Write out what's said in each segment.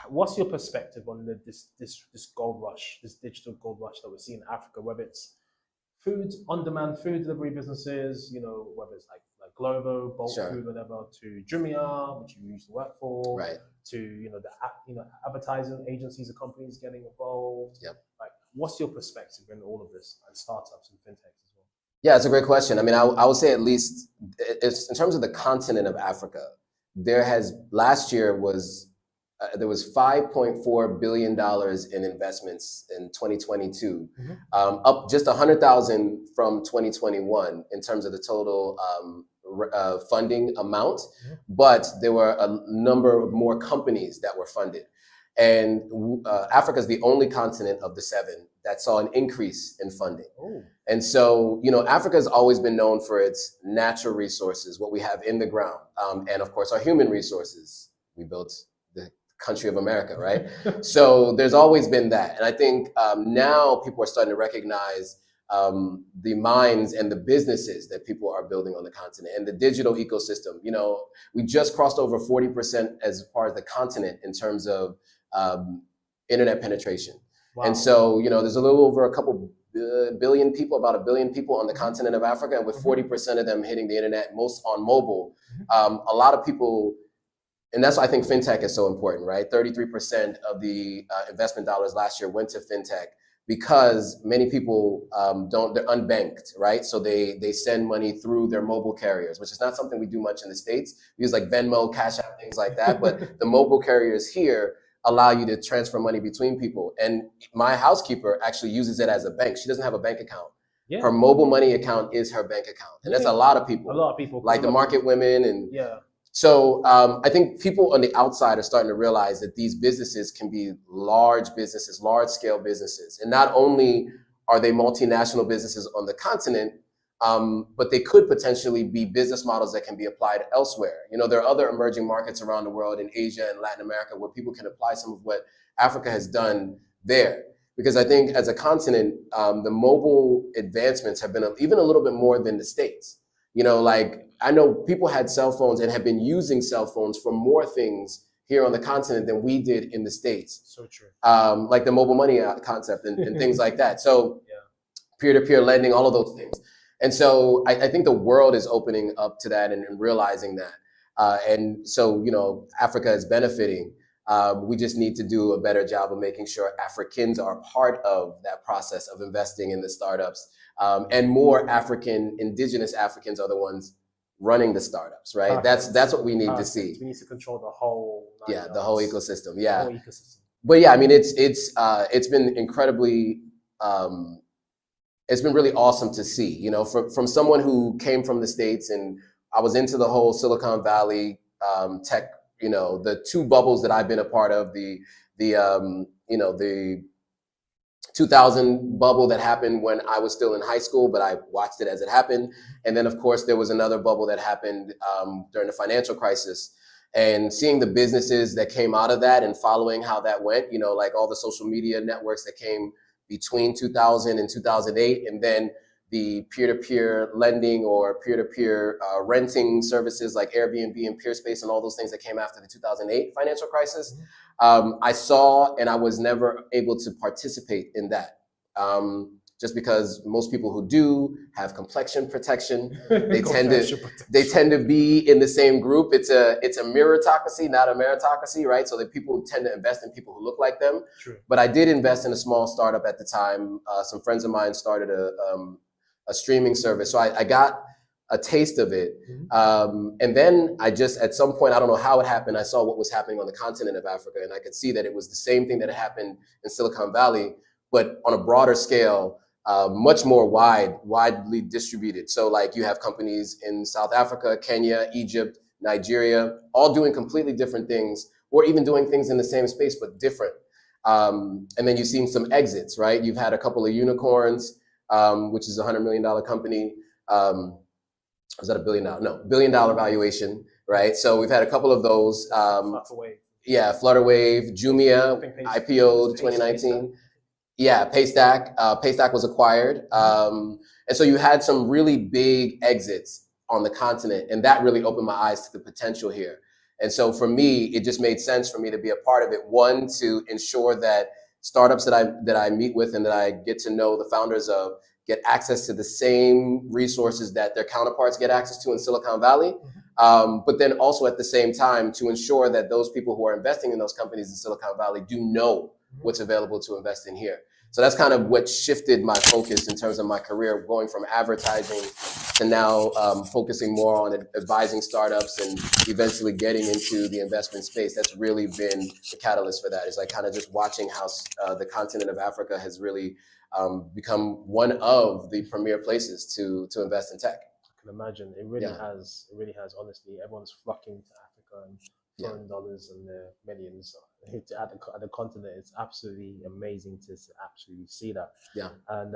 What's your perspective on this gold rush, this digital gold rush that we're seeing in Africa, whether it's food on-demand food delivery businesses, whether it's like Glovo, Bolt Sure. Food, whatever, to Jumia, which you used to work for, Right. to the advertising agencies and companies getting involved. Yep. Like, what's your perspective in all of this and startups and fintechs as well? Yeah, it's a great question. I mean, I would say at least it's, in terms of the continent of Africa, last year there was $5.4 billion in investments in 2022, up just 100,000 from 2021 in terms of the total funding amount. But there were a number of more companies that were funded. And Africa is the only continent of the 7 that saw an increase in funding. Oh. And so, Africa has always been known for its natural resources, what we have in the ground, and of course our human resources. We built the country of America, right? So there's always been that. And I think now people are starting to recognize the minds and the businesses that people are building on the continent and the digital ecosystem. We just crossed over 40% as far as the continent in terms of internet penetration. Wow. And so, there's a little over a couple billion people, about 1 billion people on the continent of Africa, and with 40% of them hitting the internet, most on mobile, a lot of people. And that's why I think fintech is so important, right? 33% of the investment dollars last year went to fintech because many people they're unbanked, right? So they send money through their mobile carriers, which is not something we do much in the States. We use like Venmo, Cashapp, things like that. But the mobile carriers here allow you to transfer money between people. And my housekeeper actually uses it as a bank. She doesn't have a bank account. Yeah. Her mobile money account is her bank account. And that's a lot of people. A lot of people. Like the market women and yeah. So I think people on the outside are starting to realize that these businesses can be large businesses, large scale businesses. And not only are they multinational businesses on the continent, but they could potentially be business models that can be applied elsewhere. There are other emerging markets around the world in Asia and Latin America where people can apply some of what Africa has done there. Because I think as a continent, the mobile advancements have been even a little bit more than the States. Like I know people had cell phones and have been using cell phones for more things here on the continent than we did in the States. So true. Like the mobile money concept and things like that. So peer-to-peer lending, all of those things. And so I think the world is opening up to that and realizing that. And so, Africa is benefiting. We just need to do a better job of making sure Africans are part of that process of investing in the startups. And more indigenous Africans are the ones running the startups, right? Perfect. That's what we need to see. We need to control the whole. The whole ecosystem. Yeah. The whole ecosystem. But yeah, I mean, it's been incredibly, it's been really awesome to see, from someone who came from the States, and I was into the whole Silicon Valley tech, the 2 bubbles that I've been a part of, the 2000 bubble that happened when I was still in high school, but I watched it as it happened. And then, of course, there was another bubble that happened during the financial crisis. And seeing the businesses that came out of that and following how that went, like all the social media networks that came between 2000 and 2008, and then the peer-to-peer lending or peer-to-peer renting services like Airbnb and Peerspace and all those things that came after the 2008 financial crisis. I saw, and I was never able to participate in that. Just because most people who do have complexion protection, they tend to be in the same group. It's a meritocracy, not a meritocracy, right? So that people tend to invest in people who look like them. True. But I did invest in a small startup at the time. Some friends of mine started a streaming service, so I got a taste of it. And then I just, at some point, I don't know how it happened, I saw what was happening on the continent of Africa, and I could see that it was the same thing that had happened in Silicon Valley, but on a broader scale. Much more widely distributed. So like you have companies in South Africa, Kenya, Egypt, Nigeria, all doing completely different things, or even doing things in the same space, but different. And then you've seen some exits, right? You've had a couple of unicorns, which is a $100 million company. Was that $1 billion? No, $1 billion valuation, right? So we've had a couple of those. Flutterwave. Yeah, Flutterwave, Jumia, IPO'd 2019. Yeah, Paystack. Paystack was acquired. And so you had some really big exits on the continent, and that really opened my eyes to the potential here. And so for me, it just made sense for me to be a part of it. One, to ensure that startups that I meet with and that I get to know the founders of get access to the same resources that their counterparts get access to in Silicon Valley. But then also at the same time to ensure that those people who are investing in those companies in Silicon Valley do know what's available to invest in here. So that's kind of what shifted my focus in terms of my career, going from advertising to now focusing more on advising startups and eventually getting into the investment space. That's really been the catalyst for that, is like kind of just watching how the continent of Africa has really become one of the premier places to invest in tech. I can imagine. It really has. It really has. Honestly, everyone's flocking to Africa and throwing dollars and their millions at the continent. It's absolutely amazing to absolutely see that. Yeah. And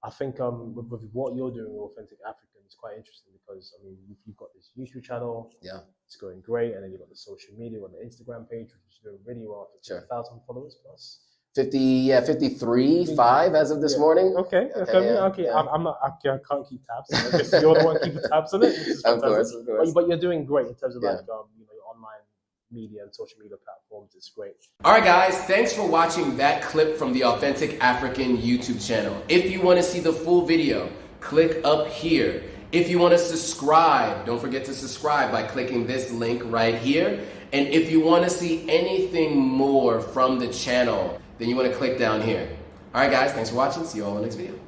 I think with what you're doing with Authentic African, it's quite interesting because I mean you've got this YouTube channel. Yeah. It's going great, and then you've got the social media on the Instagram page, which is doing really well. 1,000 followers plus. 53.5 as of this morning. Okay. Yeah. I'm not. I can't keep tabs. I guess you're the one keeping tabs on it. Of course. But you're doing great in terms of like your online media and social media platforms. It's great. All right, guys. Thanks for watching that clip from the Authentic African YouTube channel. If you want to see the full video, click up here. If you want to subscribe, don't forget to subscribe by clicking this link right here. And if you want to see anything more from the channel, then you want to click down here. All right, guys, thanks for watching. See you all in the next video.